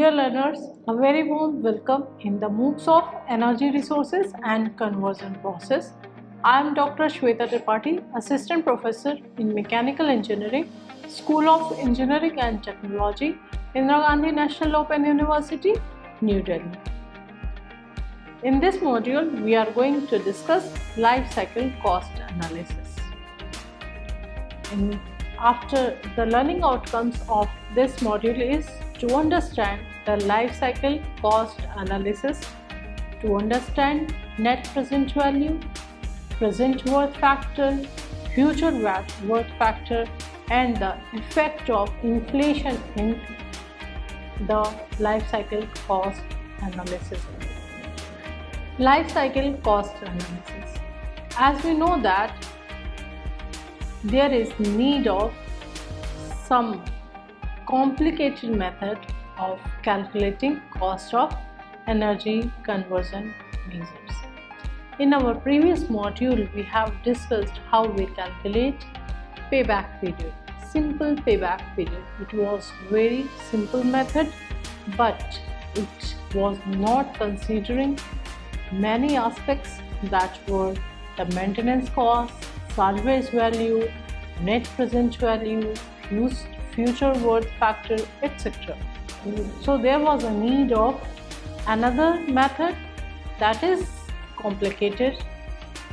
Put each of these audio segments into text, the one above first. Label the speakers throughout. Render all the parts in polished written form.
Speaker 1: Dear learners, a very warm welcome in the MOOCs of Energy Resources and Conversion Process. I am Dr. Shweta Tripathi, Assistant Professor in Mechanical Engineering, School of Engineering and Technology, Indira Gandhi National Open University, New Delhi. In this module, we are going to discuss life cycle cost analysis. After the learning outcomes of this module is to understand the life cycle cost analysis, to understand net present value, present worth factor, future worth factor, and the effect of inflation in the life cycle cost analysis. Life cycle cost analysis. As we know that there is need of some complicated method of calculating cost of energy conversion measures. In our previous module, we have discussed how we calculate payback period, simple payback period. It was very simple method, but it was not considering many aspects that were the maintenance cost, salvage value, net present value, future worth factor, etc. So there was a need of another method that is complicated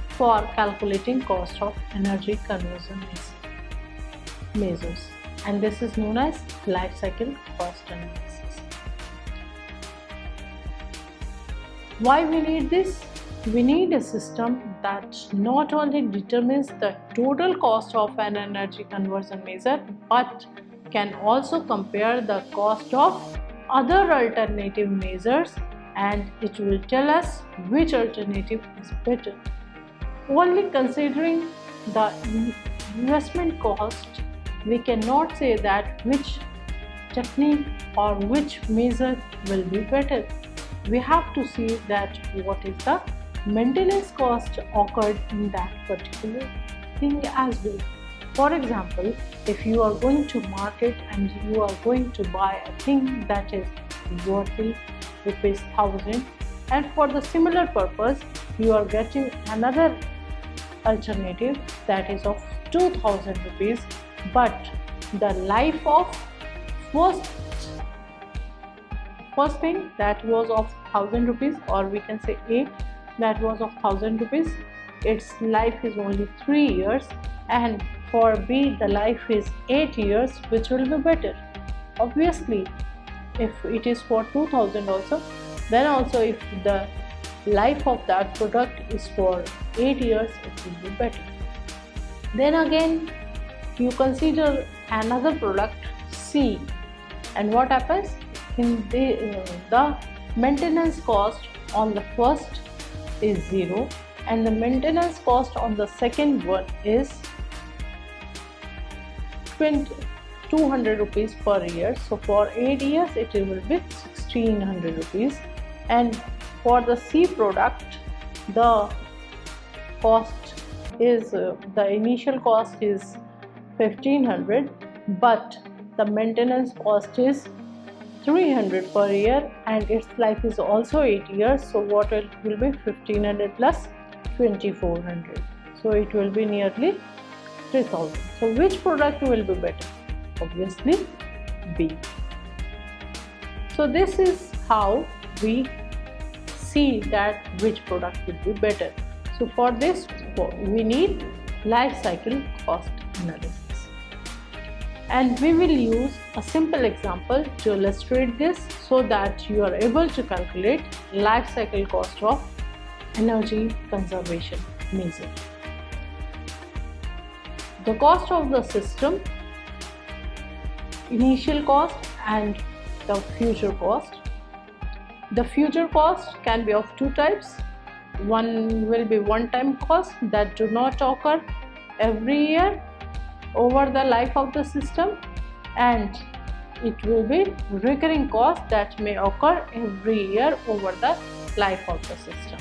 Speaker 1: for calculating cost of energy conversion measures, and this is known as life cycle cost analysis. Why we need this? We need a system that not only determines the total cost of an energy conversion measure, but can also compare the cost of other alternative measures, and it will tell us which alternative is better. Only considering the investment cost, we cannot say that which technique or which measure will be better. We have to see that what is the maintenance cost occurred in that particular thing as well. For example, if you are going to market and you are going to buy a thing that is worth rupees 1000, and for the similar purpose you are getting another alternative that is of 2000 rupees, but the life of first thing that was of 1000 rupees, or we can say A that was of 1000 rupees, its life is only 3 years, and for B the life is 8 years. Which will be better? Obviously, if it is for 2000 also, then also if the life of that product is for 8 years, it will be better. Then again you consider another product C, and what happens? In the maintenance cost on the first is 0, and the maintenance cost on the second one is 200 rupees per year. So for 8 years it will be 1600 rupees, and for the C product the cost is the initial cost is 1500, but the maintenance cost is 300 per year, and its life is also 8 years. So what it will be? 1500 plus 2400, so it will be nearly 3000. So which product will be better? Obviously B. So this is how we see that which product will be better. So for this we need life cycle cost analysis, and we will use a simple example to illustrate this so that you are able to calculate life cycle cost of energy conservation measure. The cost of the system, initial cost and the future cost. The future cost can be of two types. One will be one-time cost that do not occur every year over the life of the system, and it will be recurring cost that may occur every year over the life of the system.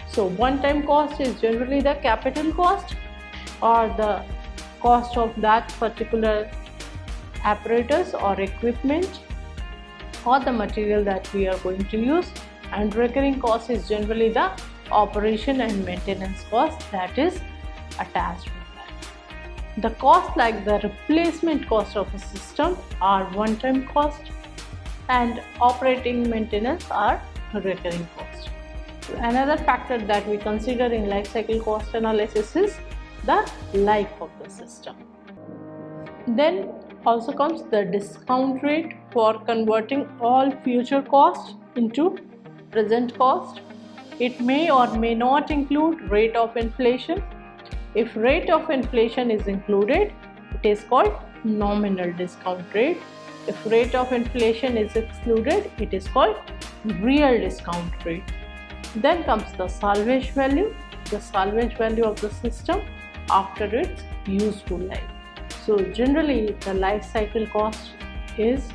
Speaker 1: So one-time cost is generally the capital cost or the cost of that particular apparatus or equipment, or the material that we are going to use, and recurring cost is generally the operation and maintenance cost that is attached with that. The cost like the replacement cost of a system are one-time cost, and operating maintenance are recurring cost. Another factor that we consider in life cycle cost analysis is the life of the system. Then also comes the discount rate for converting all future costs into present cost. It may or may not include rate of inflation. If rate of inflation is included, it is called nominal discount rate. If rate of inflation is excluded, it is called real discount rate. Then comes the salvage value, the salvage value of the system after its useful life. So generally the life cycle cost is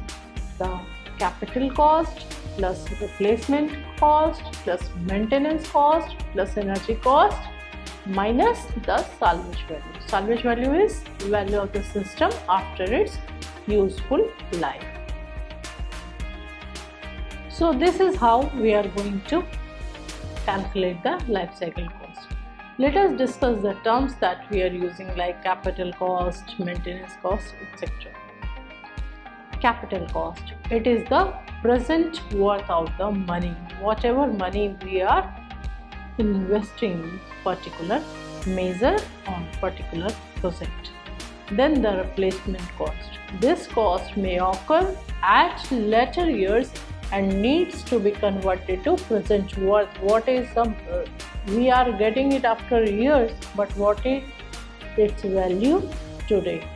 Speaker 1: the capital cost plus replacement cost plus maintenance cost plus energy cost minus the salvage value. Salvage value is the value of the system after its useful life. So this is how we are going to calculate the life cycle cost. Let us discuss the terms that we are using like capital cost, maintenance cost, etc. Capital cost. It is the present worth of the money, whatever money we are investing in particular measure on particular project. Then the replacement cost. This cost may occur at later years and needs to be converted to present worth. What is we are getting it after years, but what is its value today?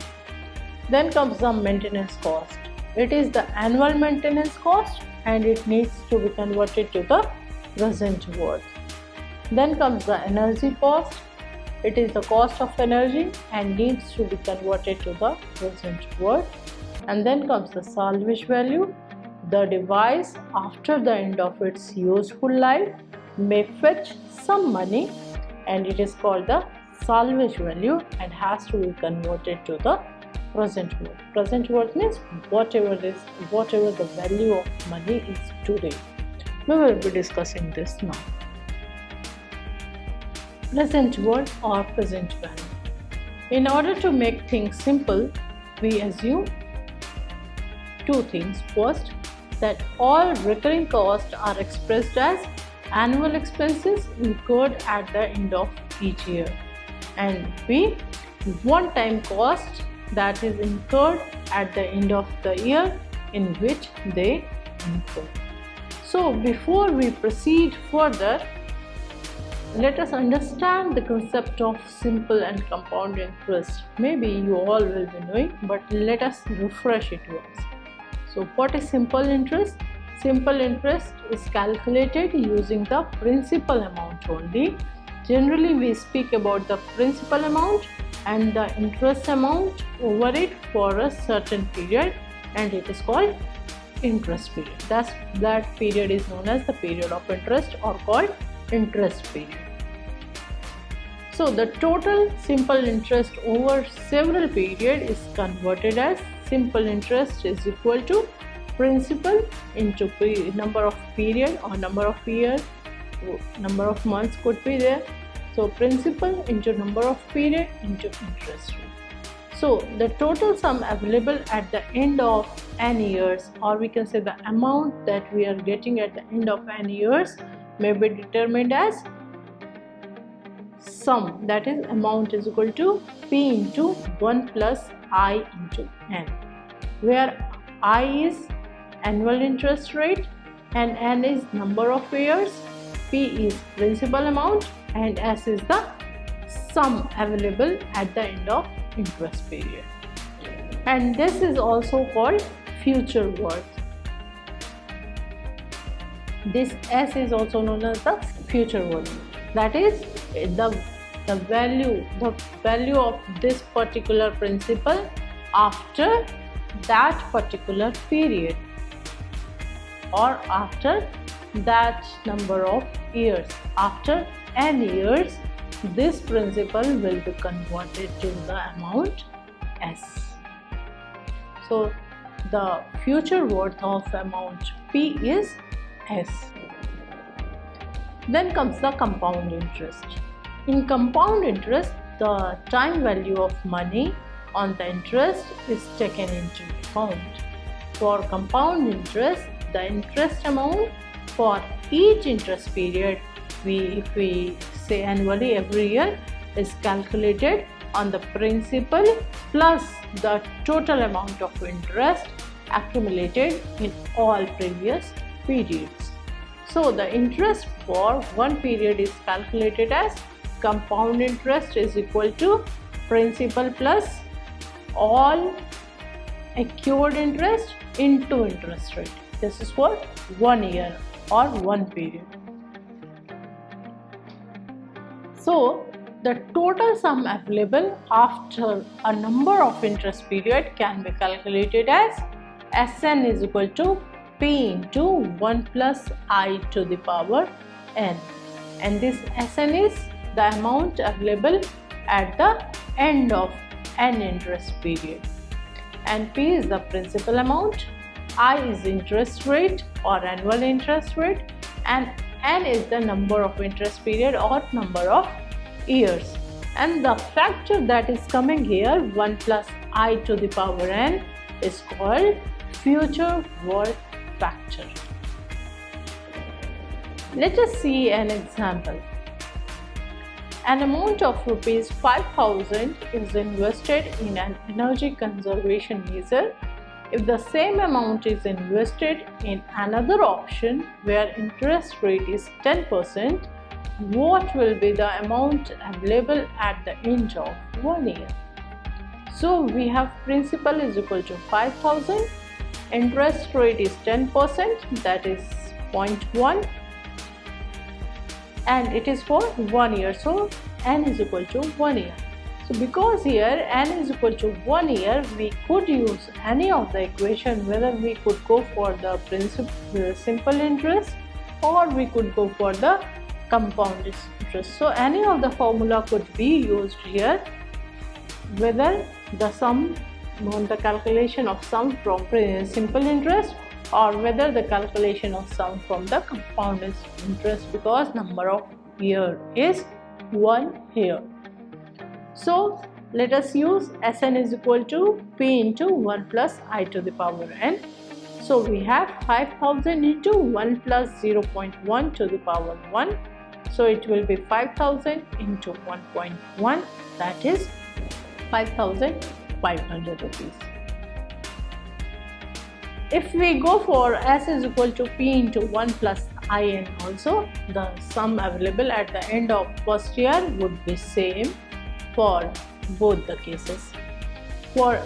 Speaker 1: Then comes the maintenance cost. It is the annual maintenance cost and it needs to be converted to the present worth. Then comes the energy cost. It is the cost of energy and needs to be converted to the present worth. And then comes the salvage value. The device after the end of its useful life may fetch some money and it is called the salvage value and has to be converted to the present worth. Present worth means whatever the value of money is today. We will be discussing this now. Present worth or present value. In order to make things simple, we assume two things. First, that all recurring costs are expressed as annual expenses incurred at the end of each year, and B, one-time cost that is incurred at the end of the year in which they incur. So before we proceed further, let us understand the concept of simple and compound interest. Maybe you all will be knowing, but let us refresh it once. So what is simple interest? Simple interest is calculated using the principal amount only. Generally we speak about the principal amount and the interest amount over it for a certain period, and it is called interest period. That period is known as the period of interest or called interest period. So the total simple interest over several periods is converted as simple interest is equal to principal into number of period or number of years, number of months could be there. So principal into number of period into interest rate. So the total sum available at the end of n years, or we can say the amount that we are getting at the end of n years, may be determined as sum, that is amount is equal to P into 1 plus I into n, where I is annual interest rate and n is number of years, P is principal amount and S is the sum available at the end of interest period. And this is also called future worth. This S is also known as the future worth. That is the value of this particular principal after that particular period or after that number of years. After n years, this principal will be converted to the amount S. So the future worth of amount P is S. Then comes the compound interest. In compound interest, the time value of money on the interest is taken into account. For compound interest, the interest amount for each interest period, if we say annually every year, is calculated on the principal plus the total amount of interest accumulated in all previous periods. So the interest for one period is calculated as compound interest is equal to principal plus all accrued interest into interest rate. This is for 1 year or one period. So the total sum available after a number of interest period can be calculated as Sn is equal to P into 1 plus I to the power n, and this Sn is the amount available at the end of n interest period, and P is the principal amount, I is interest rate or annual interest rate, and n is the number of interest period or number of years. And the factor that is coming here, 1 plus I to the power n, is called future worth factor. Let us see an example. An amount of rupees 5,000 is invested in an energy conservation measure. If the same amount is invested in another option where interest rate is 10%, what will be the amount available at the end of 1 year? So we have principal is equal to 5,000, interest rate is 10%, that is 0.1, and it is for 1 year, so n is equal to 1 year. So because here n is equal to 1 year, we could use any of the equation, whether we could go for the simple interest or we could go for the compound interest. So any of the formula could be used here, whether the sum, the calculation of sum from simple interest or whether the calculation of sum from the compound interest, because number of year is 1 here. So let us use Sn is equal to P into 1 plus I to the power n. So we have 5,000 into 1 plus 0.1 to the power 1. So it will be 5,000 into 1.1, that is 5,500 rupees. If we go for S is equal to P into 1 plus In also, the sum available at the end of first year would be same for both the cases. For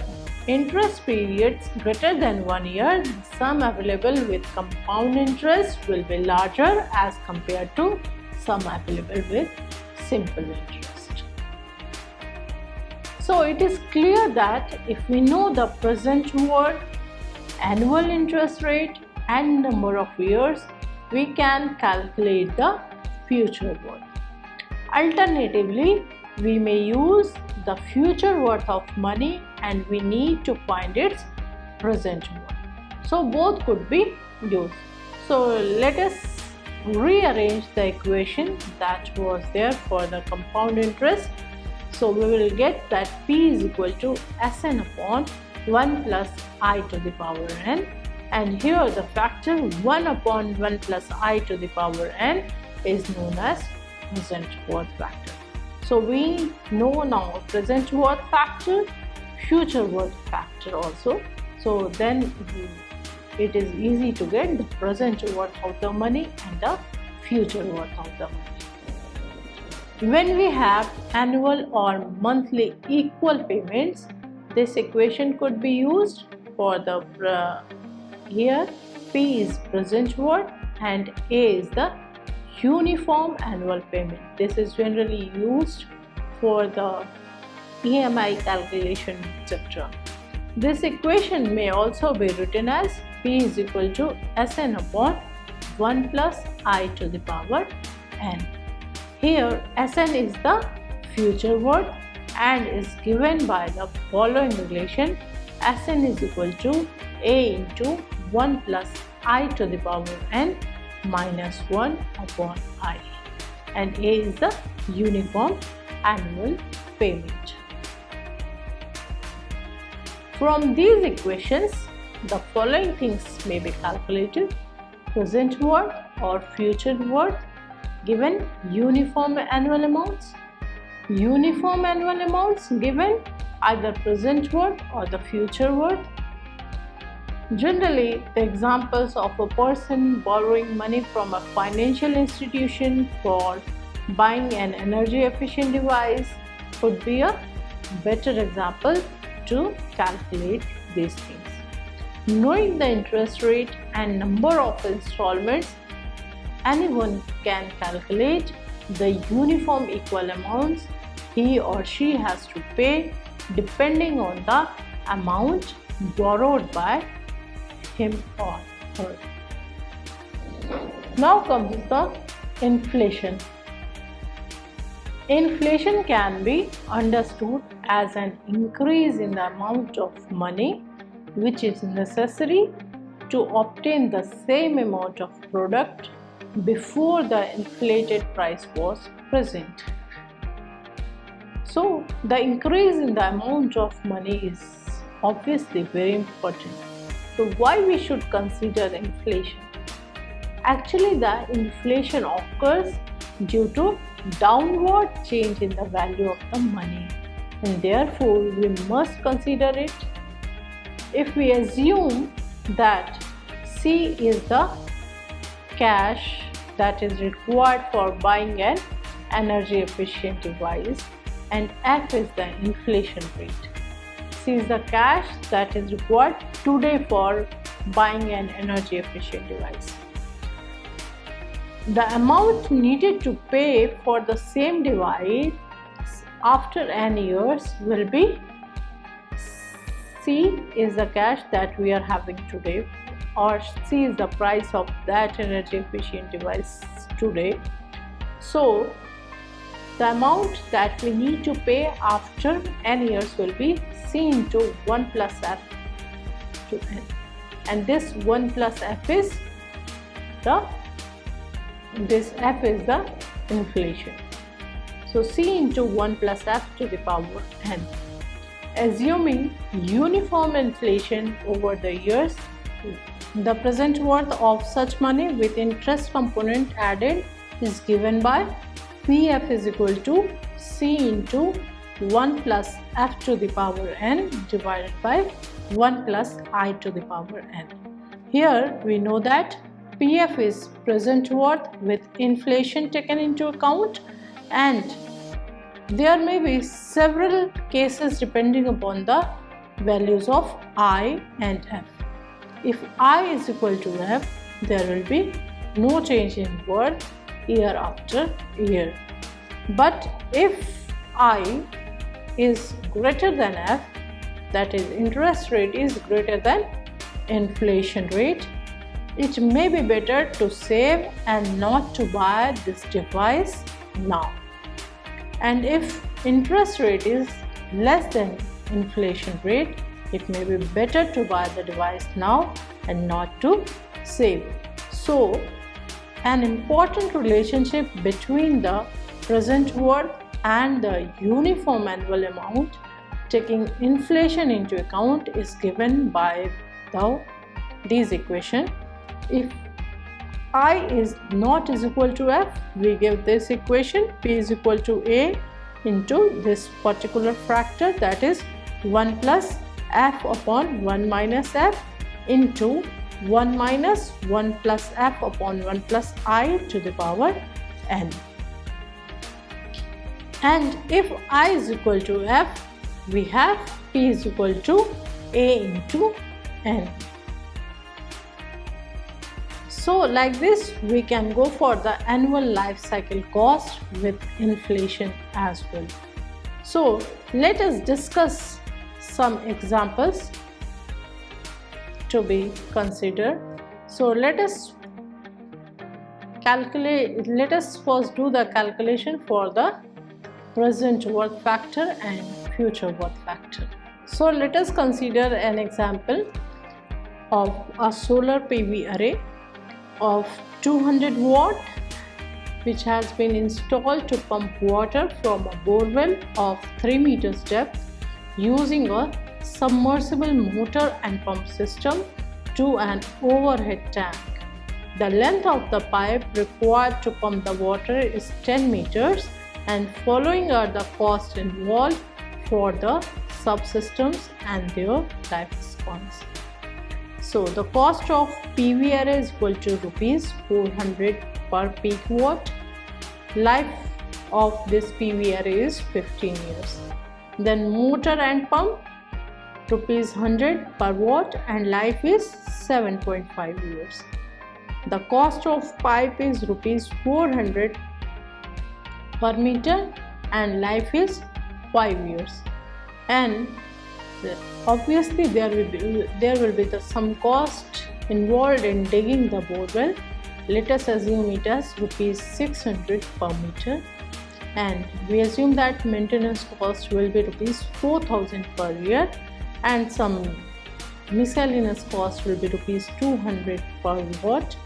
Speaker 1: interest periods greater than 1 year, the sum available with compound interest will be larger as compared to sum available with simple interest. So it is clear that if we know the present worth, annual interest rate and number of years, we can calculate the future worth. Alternatively, we may use the future worth of money and we need to find its present worth. So both could be used. So let us rearrange the equation that was there for the compound interest. So we will get that P is equal to Sn upon 1 plus I to the power n, and here the factor 1 upon 1 plus I to the power n is known as present worth factor. So we know now present worth factor, future worth factor also. So then it is easy to get the present worth of the money and the future worth of the money. When we have annual or monthly equal payments, this equation could be used for the here P is present worth and A is the uniform annual payment. This is generally used for the EMI calculation, etc. This equation may also be written as P is equal to Sn upon 1 plus I to the power n. Here Sn is the future worth and is given by the following relation: Sn is equal to a into 1 plus I to the power n minus 1 upon I, and a is the uniform annual payment. From these equations, the following things may be calculated: present worth or future worth given uniform annual amounts. Uniform annual amounts given either present worth or the future worth. Generally, the examples of a person borrowing money from a financial institution for buying an energy efficient device would be a better example to calculate these things. Knowing the interest rate and number of installments, anyone can calculate the uniform equal amounts he or she has to pay depending on the amount borrowed by him or her. Now comes the inflation. Inflation can be understood as an increase in the amount of money which is necessary to obtain the same amount of product before the inflated price was present. So, the increase in the amount of money is obviously very important. So, why we should consider inflation? Actually, the inflation occurs due to downward change in the value of the money, and therefore we must consider it. If we assume that C is the cash that is required for buying an energy efficient device and F is the inflation rate. C is the cash that is required today for buying an energy efficient device. The amount needed to pay for the same device after n years will be C is the cash that we are having today, or C is the price of that energy efficient device today. So the amount that we need to pay after n years will be C into 1 plus F to n, and this 1 plus F is the inflation. So C into 1 plus F to the power n. Assuming uniform inflation over the years, the present worth of such money with interest component added is given by PF is equal to C into 1 plus F to the power n divided by 1 plus I to the power n. Here we know that PF is present worth with inflation taken into account, and there may be several cases depending upon the values of I and F. If I is equal to F, there will be no change in worth year after year. But if I is greater than F, that is interest rate is greater than inflation rate, it may be better to save and not to buy this device now. And if interest rate is less than inflation rate, it may be better to buy the device now and not to save. So, an important relationship between the present worth and the uniform annual amount taking inflation into account is given by these equation. If I is not is equal to F, we give this equation P is equal to A into this particular factor, that is 1 plus F upon 1 minus F into 1 minus 1 plus F upon 1 plus I to the power n. And if I is equal to F, we have P is equal to A into n. So like this, we can go for the annual life cycle cost with inflation as well. So let us discuss some examples to be considered. So let us first do the calculation for the present worth factor and future worth factor. So let us consider an example. of a solar PV array of 200 watt which has been installed to pump water from a borewell of 3 meters depth using a submersible motor and pump system to an overhead tank. The length of the pipe required to pump the water is 10 meters, and following are the costs involved for the subsystems and their lifespans. So the cost of PV array is equal to rupees 400 per peak watt. Life of this PV array is 15 years. Then motor and pump rupees 100 per watt and life is 7.5 years. The cost of pipe is rupees 400 per meter and life is 5 years. And obviously there will be some cost involved in digging the borewell. Let us assume it as rupees 600 per meter, and we assume that maintenance cost will be rupees 4000 per year, and some miscellaneous cost will be rupees 200 per watt,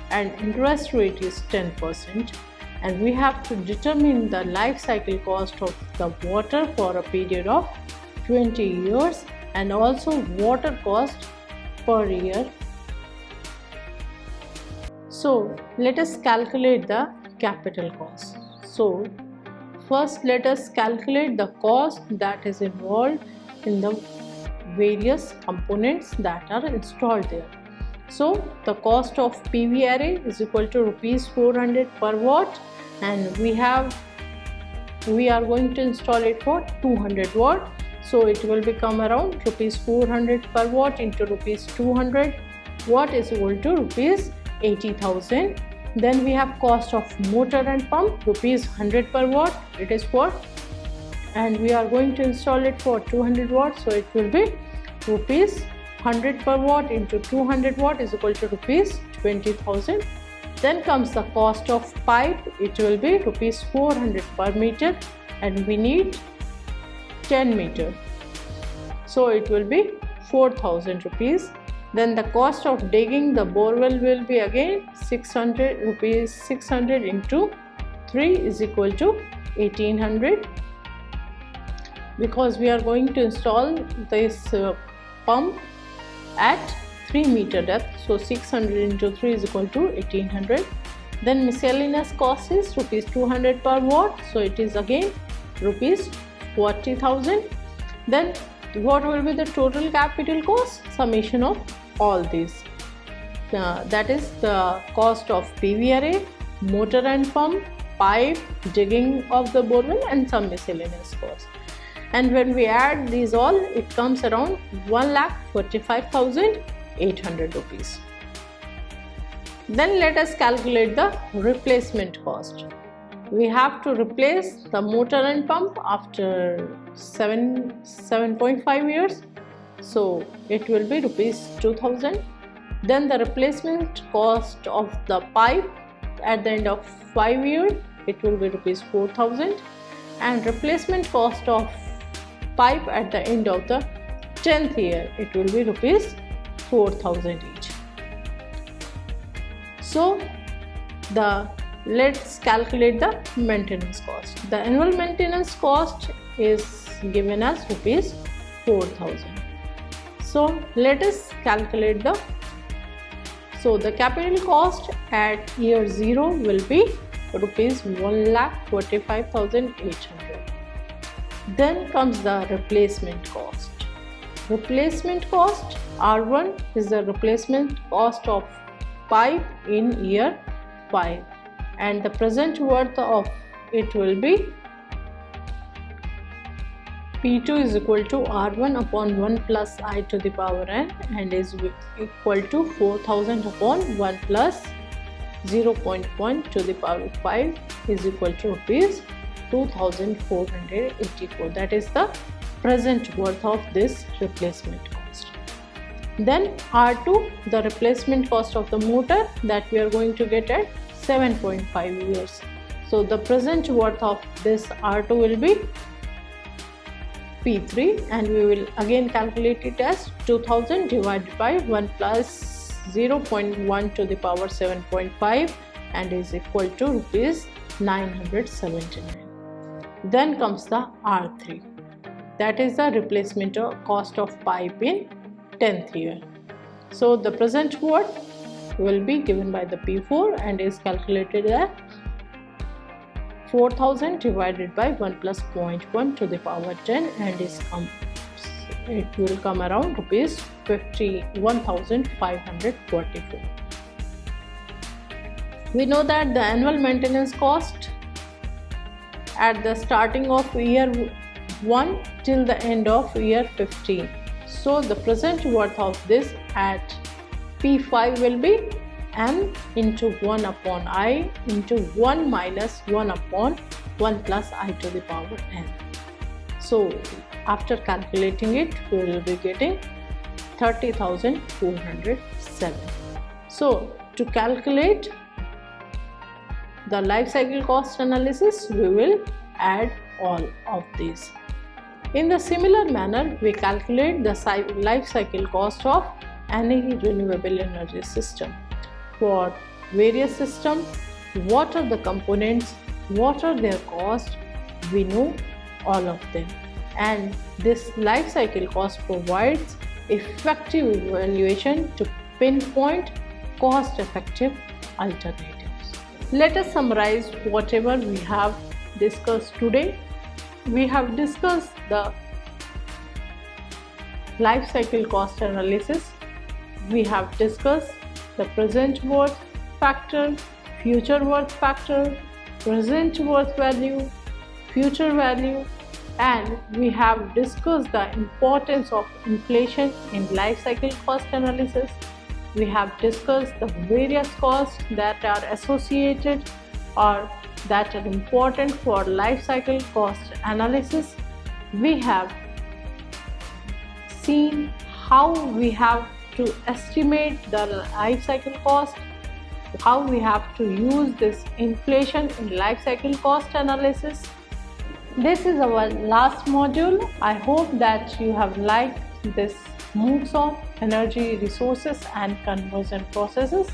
Speaker 1: and interest rate is 10%, and we have to determine the life cycle cost of the water for a period of 20 years and also water cost per year. So let us calculate the capital cost. So first let us calculate the cost that is involved in the various components that are installed there. So the cost of PV array is equal to rupees 400 per watt, and we are going to install it for 200 watt. So it will become around rupees 400 per watt into rupees 200 watt is equal to rupees 80,000. Then we have cost of motor and pump rupees 100 per watt it is for, and we are going to install it for 200 watts, so it will be rupees 100 per watt into 200 watt is equal to rupees 20,000. Then comes the cost of pipe, it will be rupees 400 per meter and we need 10 meter, so it will be 4,000 rupees. Then the cost of digging the borewell will be again 600 rupees. 600 into 3 is equal to 1800, because we are going to install this pump at 3 meter depth, so 600 into 3 is equal to 1800. Then miscellaneous cost is rupees 200 per watt, so it is again rupees 40,000. Then what will be the total capital cost? Summation of all these, that is the cost of PV array, motor and pump, pipe, digging of the borewell and some miscellaneous cost. And when we add these all, it comes around 1,45,800 rupees. Then let us calculate the replacement cost. We have to replace the motor and pump after 7.5 years, so it will be rupees 2,000. Then the replacement cost of the pipe at the end of 5 years, it will be rupees 4,000, and replacement cost of pipe at the end of the 10th year, it will be rupees 4,000 each. So let's calculate the maintenance cost. The annual maintenance cost is given as rupees 4,000. So let us calculate the capital cost at year 0 will be rupees 1,45,800. Then comes the replacement cost. Replacement cost R1 is the replacement cost of pipe in year 5, and the present worth of it will be P2 is equal to R1 upon 1 plus I to the power n, and is equal to 4000 upon 1 plus 0.1 to the power 5 is equal to rupees 2,484. That is the present worth of this replacement cost. Then R2, the replacement cost of the motor that we are going to get at 7.5 years. So the present worth of this R2 will be P3, and we will again calculate it as 2000 divided by 1 plus 0.1 to the power 7.5 and is equal to rupees 979. Then comes the R3, that is the replacement cost of pipe in 10th year. So the present worth will be given by the P4 and is calculated at 4000 divided by 1 plus 0.1 to the power 10 and it will come around rupees 51,544. We know that the annual maintenance cost at the starting of year 1 till the end of year 15. So the present worth of this at P5 will be m into 1 upon I into 1 minus 1 upon 1 plus I to the power n. So after calculating it, we will be getting 30,407. So to calculate the life cycle cost analysis, we will add all of these. In the similar manner, we calculate the life cycle cost of any renewable energy system. For various systems, what are the components, what are their costs, we know all of them, and this life cycle cost provides effective evaluation to pinpoint cost effective alternatives. Let us summarize whatever we have discussed today. We have discussed the life cycle cost analysis. We have discussed the present worth factor, future worth factor, present worth value, future value, and we have discussed the importance of inflation in life cycle cost analysis. We have discussed the various costs that are associated or that are important for life cycle cost analysis. We have seen how we have to estimate the life cycle cost, how we have to use this inflation in life cycle cost analysis. This is our last module. I hope that you have liked this MOOCs on energy resources and conversion processes.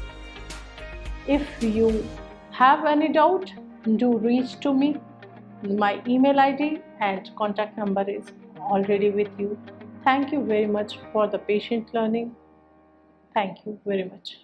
Speaker 1: If you have any doubt, do reach to me. My email ID and contact number is already with you. Thank you very much for the patient learning. Thank you very much.